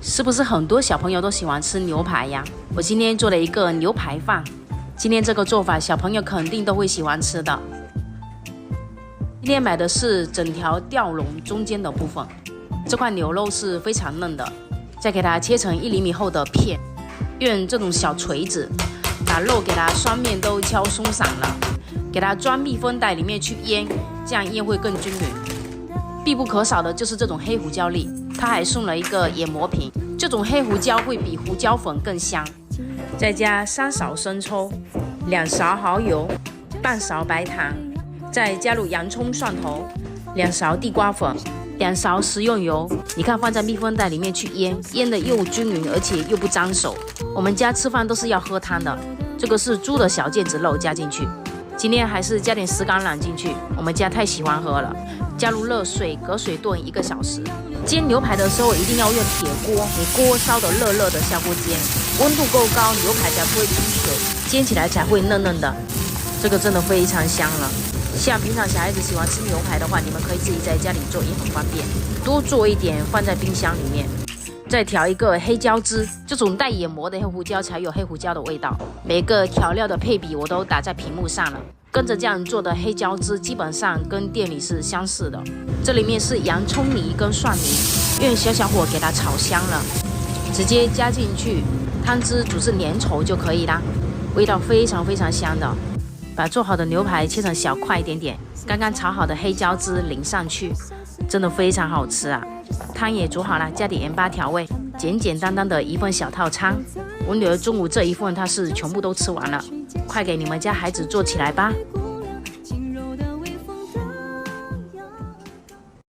是不是很多小朋友都喜欢吃牛排呀？我今天做了一个牛排饭，今天这个做法小朋友肯定都会喜欢吃的。今天买的是整条吊龙中间的部分，这块牛肉是非常嫩的，再给它切成1厘米厚的片，用这种小锤子把肉给它双面都敲松散了，给它装密封袋里面去腌，这样腌会更均匀。必不可少的就是这种黑胡椒粒，它还送了一个研磨瓶，这种黑胡椒会比胡椒粉更香。再加3勺生抽，2勺蚝油，半勺白糖，再加入洋葱、蒜头，2勺地瓜粉，2勺食用油。你看放在密封袋里面去腌，腌的又均匀，而且又不脏手。我们家吃饭都是要喝汤的，这个是猪的小腱子肉加进去。今天还是加点石橄榄进去，我们家太喜欢喝了。加入热水，隔水炖1个小时。煎牛排的时候一定要用铁锅，给锅烧得热热的下锅煎，温度够高，牛排才不会出水，煎起来才会嫩嫩的。这个真的非常香了。像平常小孩子喜欢吃牛排的话，你们可以自己在家里做，也很方便。多做一点放在冰箱里面。再调一个黑椒汁，这种带研磨的黑胡椒才有黑胡椒的味道。每个调料的配比我都打在屏幕上了。跟着这样做的黑椒汁基本上跟店里是相似的。这里面是洋葱泥跟蒜泥，用小火给它炒香了，直接加进去，汤汁煮至粘稠就可以啦。味道非常非常香的。把做好的牛排切成小块一点点，刚刚炒好的黑椒汁淋上去，真的非常好吃啊！汤也煮好了，加点盐巴调味，简简单单的一份小套餐。我女儿中午这一份她是全部都吃完了，快给你们家孩子做起来吧！